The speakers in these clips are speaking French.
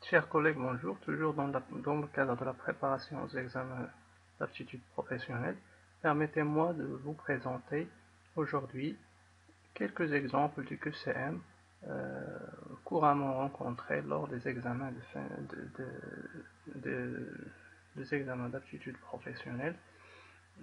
Chers collègues, bonjour. Toujours dans le cadre de la préparation aux examens d'aptitude professionnelle, permettez-moi de vous présenter aujourd'hui quelques exemples du QCM couramment rencontrés lors des examens des examens d'aptitude professionnelle,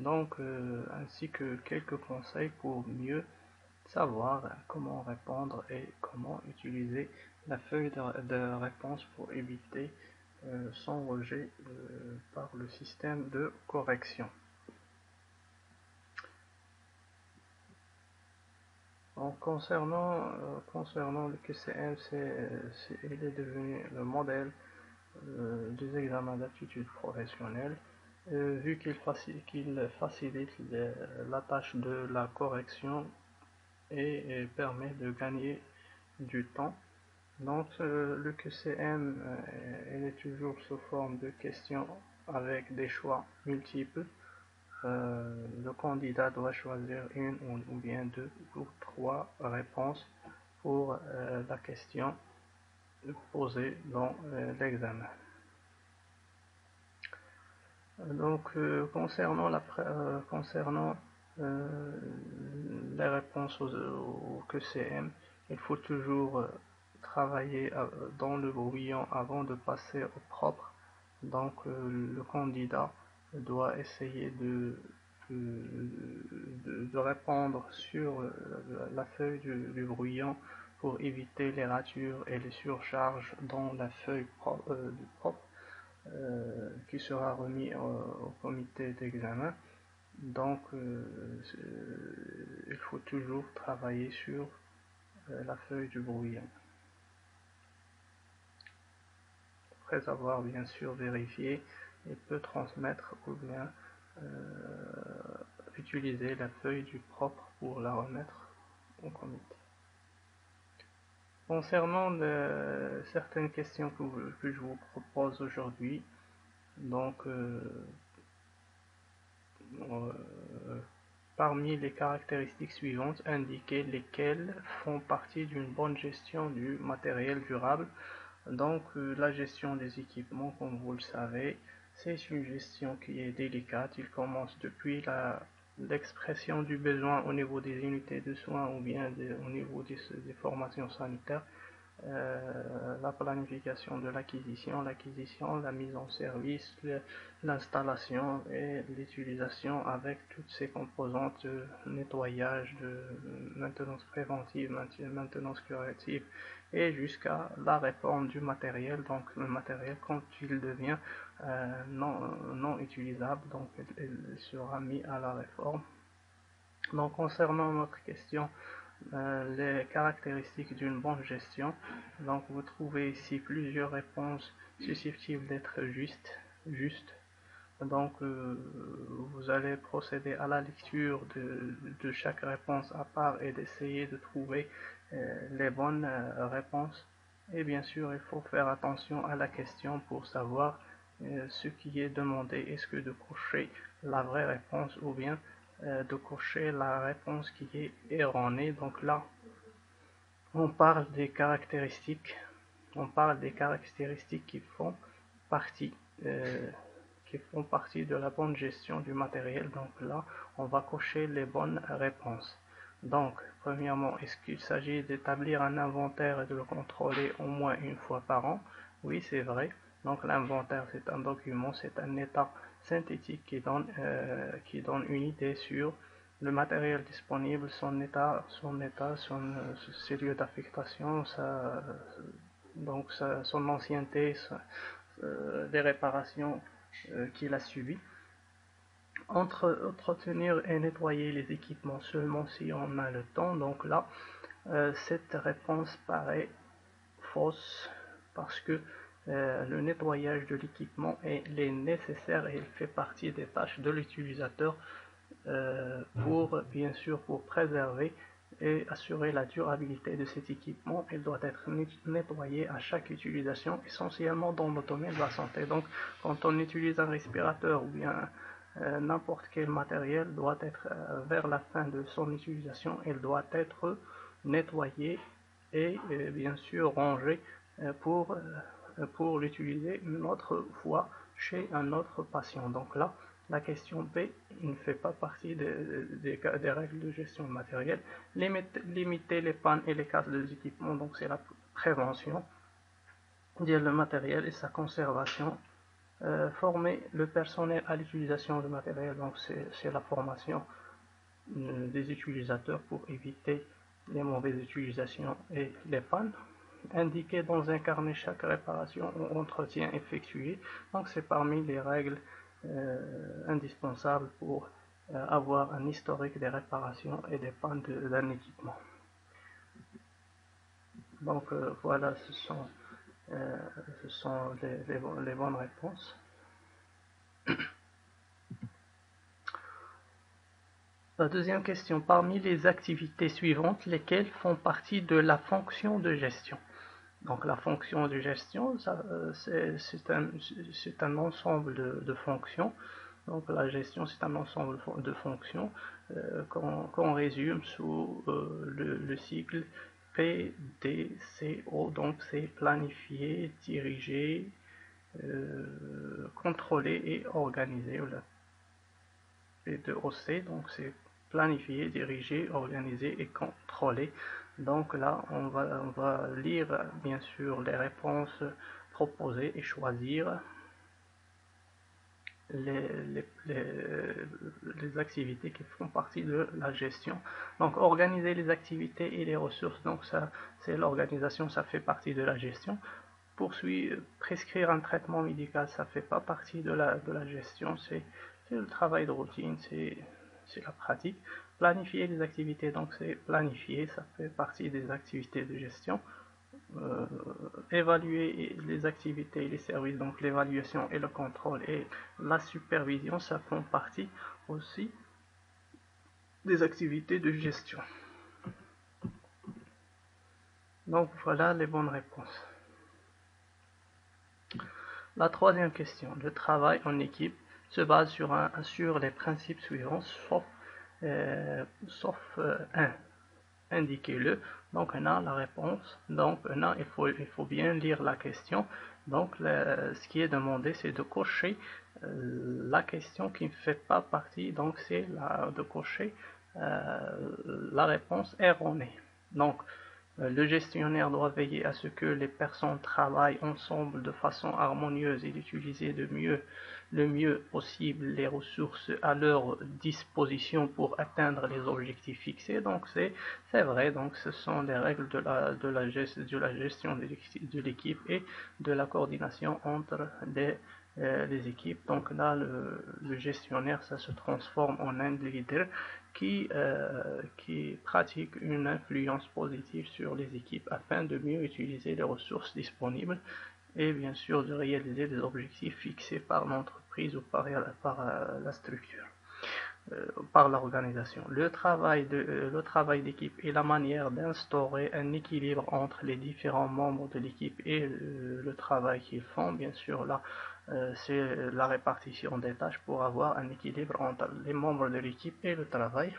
ainsi que quelques conseils pour mieux savoir comment répondre et comment utiliser la feuille de réponse pour éviter son rejet par le système de correction. Donc, concernant le QCM, il est devenu le modèle des examens d'aptitude professionnelle, vu qu'il facilite la tâche de la correction et permet de gagner du temps. Donc le QCM il est toujours sous forme de questions avec des choix multiples. Le candidat doit choisir une ou bien deux ou trois réponses pour la question posée dans l'examen. Donc concernant les réponses au QCM, il faut toujours travailler dans le brouillon avant de passer au propre. Donc le candidat doit essayer de répondre sur la feuille du brouillon pour éviter les ratures et les surcharges dans la feuille du propre qui sera remis au comité d'examen. Donc il faut toujours travailler sur la feuille du brouillon. Après avoir bien sûr vérifié, il peut transmettre ou bien utiliser la feuille du propre pour la remettre au comité. Concernant certaines questions que je vous propose aujourd'hui, donc parmi les caractéristiques suivantes, indiquez lesquelles font partie d'une bonne gestion du matériel durable. Donc la gestion des équipements, comme vous le savez, c'est une gestion qui est délicate. Il commence depuis l'expression du besoin au niveau des unités de soins ou bien au niveau des formations sanitaires, la planification de l'acquisition, la mise en service, l'installation et l'utilisation avec toutes ces composantes de nettoyage, de maintenance préventive, maintenance curative et jusqu'à la réforme du matériel. Donc le matériel, quand il devient non utilisable, donc il sera mis à la réforme. Donc concernant notre question, les caractéristiques d'une bonne gestion, donc vous trouvez ici plusieurs réponses susceptibles d'être justes. Donc vous allez procéder à la lecture de chaque réponse à part et d'essayer de trouver les bonnes réponses. Et bien sûr, il faut faire attention à la question pour savoir ce qui est demandé. Est-ce que de cocher la vraie réponse ou bien de cocher la réponse qui est erronée. Donc là, on parle des caractéristiques qui font partie de la bonne gestion du matériel. Donc là, on va cocher les bonnes réponses. Donc, premièrement, est-ce qu'il s'agit d'établir un inventaire et de le contrôler au moins une fois par an? Oui, c'est vrai. Donc l'inventaire, c'est un document, c'est un état synthétique qui donne une idée sur le matériel disponible, son état, ses lieux d'affectation, son ancienneté, les réparations qu'il a subies. Entretenir et nettoyer les équipements seulement si on a le temps. Donc là, cette réponse paraît fausse parce que le nettoyage de l'équipement est nécessaire et il fait partie des tâches de l'utilisateur bien sûr pour préserver et assurer la durabilité de cet équipement. Il doit être nettoyé à chaque utilisation, essentiellement dans le domaine de la santé. Donc quand on utilise un respirateur ou bien n'importe quel matériel, doit être vers la fin de son utilisation, il doit être nettoyé et bien sûr rangé pour pour l'utiliser une autre fois chez un autre patient. Donc là, la question B ne fait pas partie des règles de gestion de matériel. Limiter les pannes et les casses des équipements, donc c'est la prévention le matériel et sa conservation. Former le personnel à l'utilisation du matériel, donc c'est la formation des utilisateurs pour éviter les mauvaises utilisations et les pannes. Indiquer dans un carnet chaque réparation ou entretien effectué, donc c'est parmi les règles indispensables pour avoir un historique des réparations et des pannes d'un équipement. Donc voilà, ce sont les bonnes réponses. La deuxième question, parmi les activités suivantes, lesquelles font partie de la fonction de gestion? Donc la fonction de gestion, c'est un ensemble de fonctions. Donc la gestion, c'est un ensemble de fonctions qu'on résume sous le cycle PDCO. Donc c'est planifier, diriger, contrôler et organiser. P2OC, donc c'est planifier, diriger, organiser et contrôler. Donc là, on va lire bien sûr les réponses proposées et choisir les activités qui font partie de la gestion. Donc organiser les activités et les ressources, donc ça c'est l'organisation, ça fait partie de la gestion. Prescrire un traitement médical, ça fait pas partie de la gestion, c'est le travail de routine, c'est la pratique. Planifier les activités, donc c'est planifier, ça fait partie des activités de gestion. Évaluer les activités et les services, donc l'évaluation et le contrôle et la supervision, ça font partie aussi des activités de gestion. Donc voilà les bonnes réponses. La troisième question, le travail en équipe se base sur les principes suivants, sauf un. Indiquez-le. Donc on a la réponse. Donc on a, il faut bien lire la question. Donc ce qui est demandé, c'est de cocher la question qui ne fait pas partie. Donc c'est de cocher la réponse erronée. Donc le gestionnaire doit veiller à ce que les personnes travaillent ensemble de façon harmonieuse et d'utiliser le mieux possible les ressources à leur disposition pour atteindre les objectifs fixés. Donc c'est vrai, donc ce sont les règles de la gestion de l'équipe et de la coordination entre les équipes. Donc là, le gestionnaire, ça se transforme en un leader qui pratique une influence positive sur les équipes afin de mieux utiliser les ressources disponibles et bien sûr de réaliser des objectifs fixés par l'entreprise ou par la structure, par l'organisation. Le travail d'équipe est la manière d'instaurer un équilibre entre les différents membres de l'équipe et le travail qu'ils font. Bien sûr, là, c'est la répartition des tâches pour avoir un équilibre entre les membres de l'équipe et le travail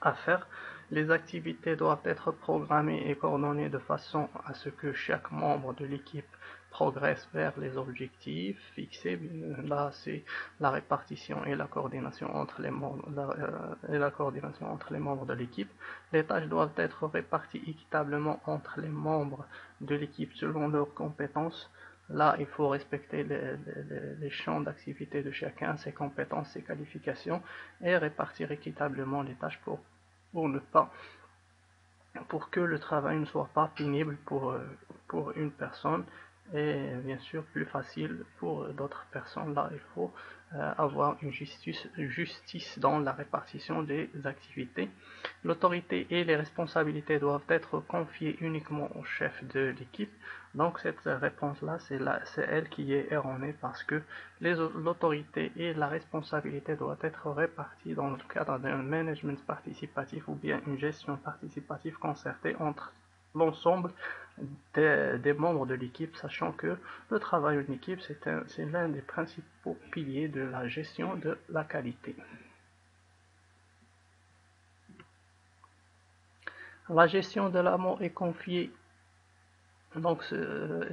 à faire. Les activités doivent être programmées et coordonnées de façon à ce que chaque membre de l'équipe progresse vers les objectifs fixés. Là, c'est la répartition et la coordination entre les membres, de l'équipe. Les tâches doivent être réparties équitablement entre les membres de l'équipe selon leurs compétences. Là, il faut respecter les champs d'activité de chacun, ses compétences, ses qualifications, et répartir équitablement les tâches pour que le travail ne soit pas pénible pour une personne et bien sûr plus facile pour d'autres personnes. Là, il faut avoir une justice dans la répartition des activités. L'autorité et les responsabilités doivent être confiées uniquement au chef de l'équipe. Donc cette réponse-là, c'est elle qui est erronée parce que l'autorité et la responsabilité doivent être réparties dans le cadre d'un management participatif ou bien une gestion participative concertée entre l'ensemble des membres de l'équipe, sachant que le travail en équipe, c'est l'un des principaux piliers de la gestion de la qualité. La gestion de l'amont est confiée Donc,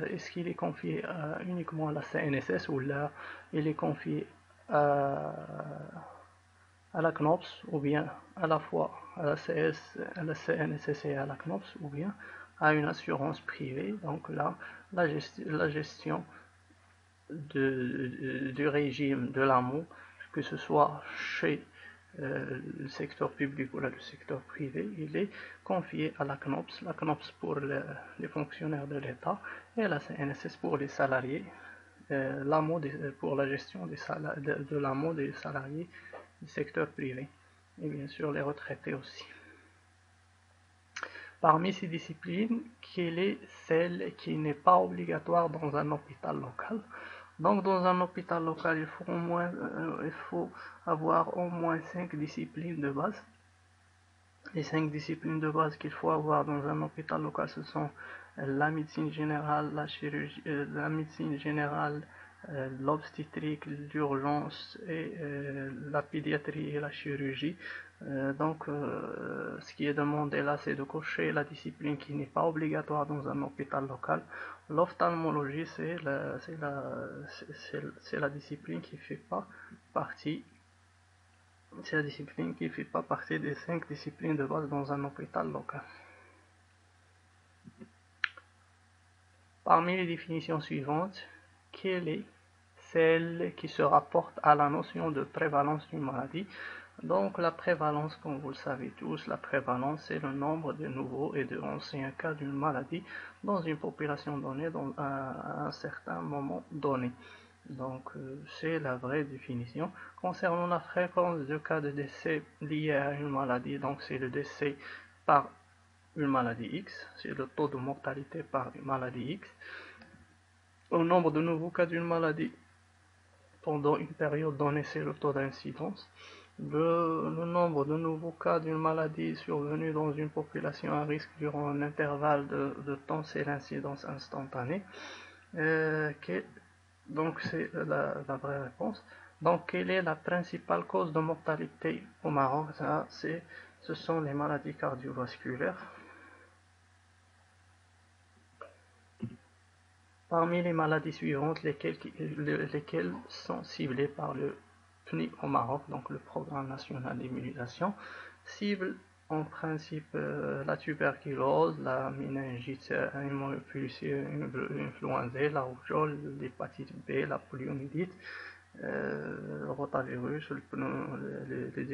est-ce qu'il est confié uniquement à la CNSS ou là il est confié à la CNOPS ou bien à la fois à la CNSS et à la CNOPS ou bien à une assurance privée. Donc là, la gestion du régime de l'AMO, que ce soit chez le secteur public ou le secteur privé, il est confié à la CNOPS pour les fonctionnaires de l'État et la CNSS pour les salariés, l'AMO pour la gestion de l'AMO des salariés du secteur privé et bien sûr les retraités aussi. Parmi ces disciplines, quelle est celle qui n'est pas obligatoire dans un hôpital local? Donc dans un hôpital local, il faut avoir au moins 5 disciplines de base. Les 5 disciplines de base qu'il faut avoir dans un hôpital local, ce sont la médecine générale, la chirurgie, l'obstétrique, l'urgence et la pédiatrie et la chirurgie. Donc, ce qui est demandé là, c'est de cocher la discipline qui n'est pas obligatoire dans un hôpital local. L'ophtalmologie, c'est la discipline qui fait pas partie. C'est la discipline qui ne fait pas partie des 5 disciplines de base dans un hôpital local. Parmi les définitions suivantes, quelle est celle qui se rapporte à la notion de prévalence d'une maladie? Donc la prévalence, comme vous le savez tous, la prévalence c'est le nombre de nouveaux et de anciens cas d'une maladie dans une population donnée à un certain moment donné. Donc c'est la vraie définition. Concernant la fréquence de cas de décès liés à une maladie, donc c'est le décès par une maladie X, c'est le taux de mortalité par une maladie X. Au nombre de nouveaux cas d'une maladie pendant une période donnée, c'est le taux d'incidence. Le nombre de nouveaux cas d'une maladie survenue dans une population à risque durant un intervalle de temps, c'est l'incidence instantanée. Donc c'est la vraie réponse. Donc quelle est la principale cause de mortalité au Maroc? Ce sont les maladies cardiovasculaires. Parmi les maladies suivantes, lesquelles sont ciblées par le PNI au Maroc, donc le Programme national d'immunisation, cible en principe la tuberculose, la méningite influenzae, la rougeole, l'hépatite B, la poliomyélite, le rotavirus, les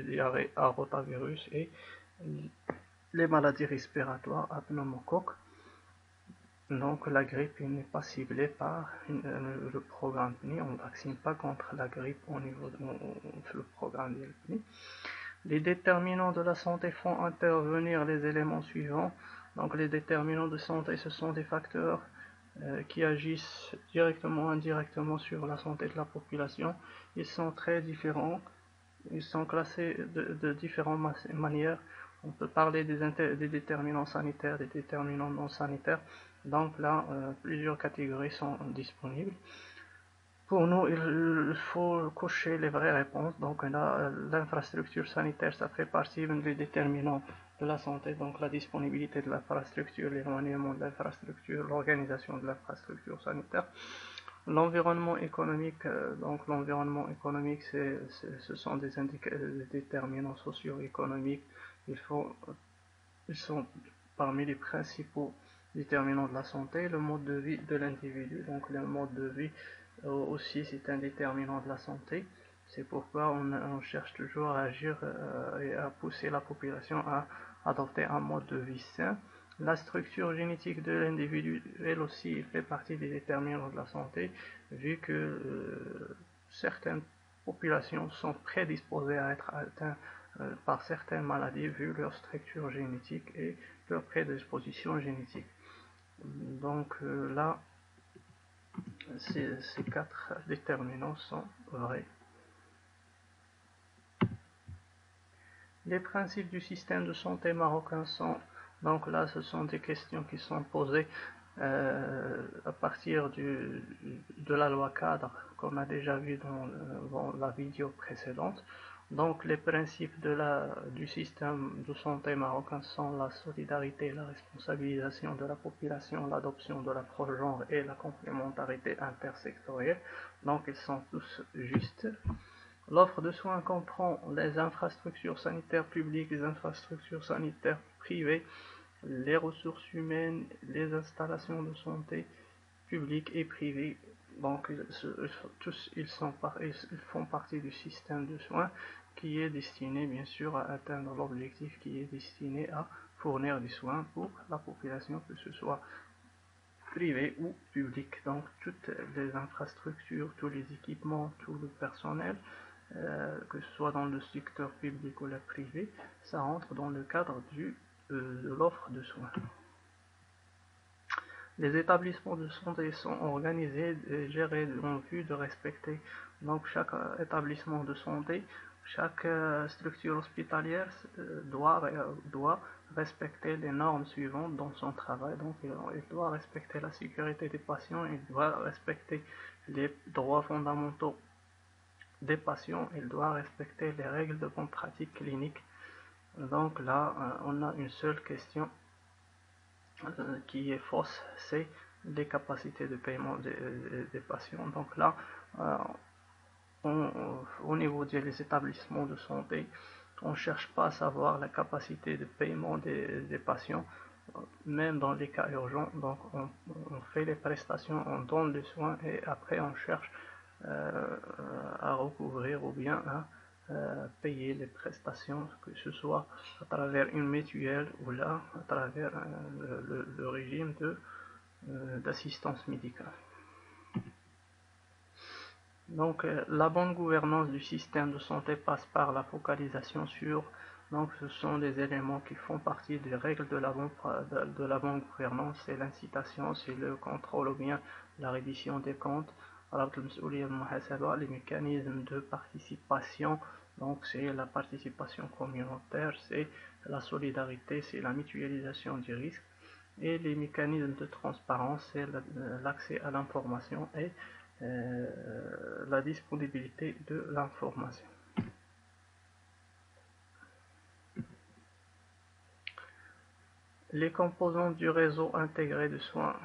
diarrhées à rotavirus et les maladies respiratoires à pneumocoque. Donc la grippe n'est pas ciblée par le programme PNI, on ne vaccine pas contre la grippe au niveau le programme du PNI. Les déterminants de la santé font intervenir les éléments suivants. Donc les déterminants de santé, ce sont des facteurs qui agissent directement ou indirectement sur la santé de la population. Ils sont très différents, ils sont classés de différentes manières. On peut parler des déterminants sanitaires, des déterminants non sanitaires. Donc là, plusieurs catégories sont disponibles. Pour nous, il faut cocher les vraies réponses. Donc l'infrastructure sanitaire, ça fait partie des déterminants de la santé. Donc la disponibilité de l'infrastructure, l'éloignement de l'infrastructure, l'organisation de l'infrastructure sanitaire. L'environnement économique, ce sont des déterminants socio-économiques. Ils sont parmi les principaux déterminants de la santé. Le mode de vie de l'individu, donc le mode de vie aussi c'est un déterminant de la santé. C'est pourquoi on cherche toujours à agir et à pousser la population à adopter un mode de vie sain. La structure génétique de l'individu, elle aussi, fait partie des déterminants de la santé, vu que certaines populations sont prédisposées à être atteintes par certaines maladies, vu leur structure génétique et leur prédisposition génétique. Donc là, ces 4 déterminants sont vrais. Les principes du système de santé marocain sont, donc là ce sont des questions qui sont posées à partir de la loi cadre qu'on a déjà vu dans la vidéo précédente. Donc les principes du système de santé marocain sont la solidarité, la responsabilisation de la population, l'adoption de l'approche genre et la complémentarité intersectorielle. Donc ils sont tous justes. L'offre de soins comprend les infrastructures sanitaires publiques, les infrastructures sanitaires privées, les ressources humaines, les installations de santé publiques et privées. Donc tous ils font partie du système de soins qui est destiné bien sûr à atteindre l'objectif qui est destiné à fournir des soins pour la population, que ce soit privée ou publique. Donc toutes les infrastructures, tous les équipements, tout le personnel, que ce soit dans le secteur public ou le privé, ça rentre dans le cadre de l'offre de soins. Les établissements de santé sont organisés et gérés en vue de respecter donc chaque établissement de santé, chaque structure hospitalière doit respecter les normes suivantes dans son travail. Donc il doit respecter la sécurité des patients, il doit respecter les droits fondamentaux des patients, il doit respecter les règles de bonne pratique clinique. Donc là, on a une seule question qui est fausse, c'est les capacités de paiement des patients. Donc là, au niveau des établissements de santé, on ne cherche pas à savoir la capacité de paiement des patients, même dans les cas urgents. Donc on fait les prestations, on donne les soins et après on cherche à recouvrir ou bien à payer les prestations, que ce soit à travers une mutuelle ou là à travers le régime d'assistance médicale. Donc la bonne gouvernance du système de santé passe par la focalisation sur, donc ce sont des éléments qui font partie des règles de la bonne gouvernance, c'est l'incitation, c'est le contrôle ou bien la reddition des comptes, les mécanismes de participation, donc c'est la participation communautaire, c'est la solidarité, c'est la mutualisation du risque, et les mécanismes de transparence, c'est l'accès à l'information et la disponibilité de l'information. Les composants du réseau intégré de soins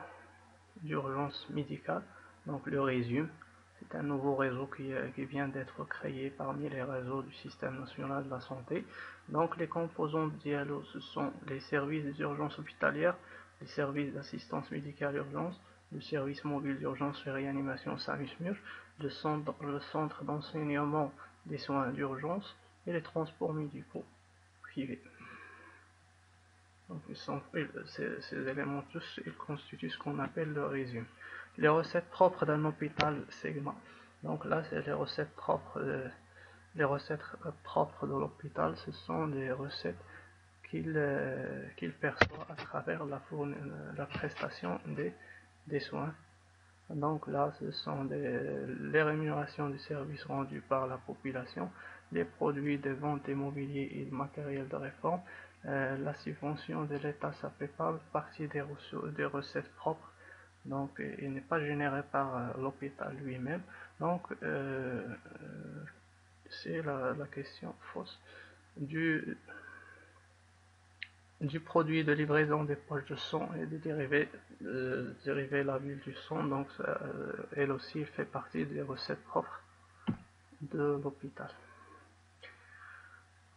d'urgence médicale, donc le RÉSUM, c'est un nouveau réseau qui vient d'être créé parmi les réseaux du système national de la santé. Donc les composants de dialogue, ce sont les services d'urgence hospitalière, les services d'assistance médicale urgence, le service mobile d'urgence et réanimation SAMUSMUR, le centre d'enseignement des soins d'urgence et les transports médicaux privés. Donc ces éléments tous, ils constituent ce qu'on appelle le résumé. Les recettes propres d'un hôpital segment. Donc là, c'est les recettes propres de l'hôpital. Ce sont des recettes qu'il perçoit à travers la prestation des soins. Donc là, ce sont les rémunérations des services rendus par la population, les produits de vente immobilier et de matériel de réforme, la subvention de l'État, ça fait pas partie des recettes propres. Donc il n'est pas généré par l'hôpital lui-même. Donc c'est la question fausse du produit de livraison des poches de son et des dérivés la ville du son. Donc elle aussi fait partie des recettes propres de l'hôpital.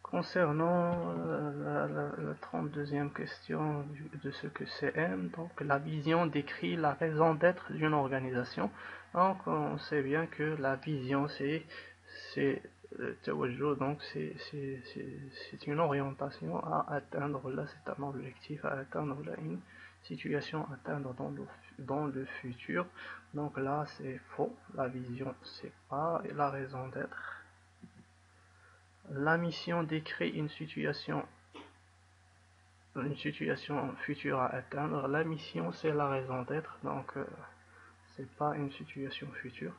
Concernant la 32e question de ce que c'est M, donc la vision décrit la raison d'être d'une organisation. Donc on sait bien que la vision c'est donc c'est une orientation à atteindre, là c'est un objectif à atteindre, là une situation à atteindre dans le futur. Donc là c'est faux, la vision c'est pas la raison d'être. La mission décrit une situation future à atteindre. La mission c'est la raison d'être, donc c'est pas une situation future.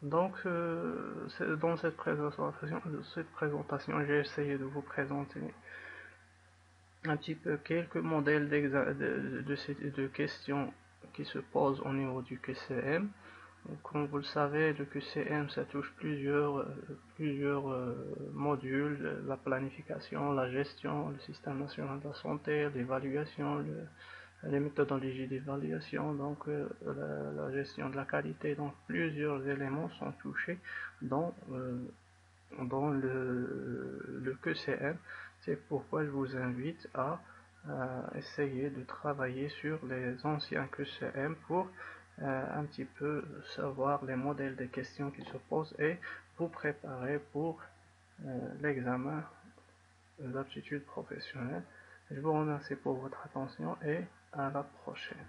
Donc dans cette présentation, j'ai essayé de vous présenter un petit peu quelques modèles de questions qui se posent au niveau du QCM. Comme vous le savez, le QCM, ça touche plusieurs modules, la planification, la gestion, le système national de la santé, l'évaluation, les méthodologies d'évaluation, donc la gestion de la qualité. Donc plusieurs éléments sont touchés dans le QCM. C'est pourquoi je vous invite à essayer de travailler sur les anciens QCM pour un petit peu savoir les modèles des questions qui se posent et vous préparer pour l'examen d'aptitude professionnelle. Je vous remercie pour votre attention et à la prochaine.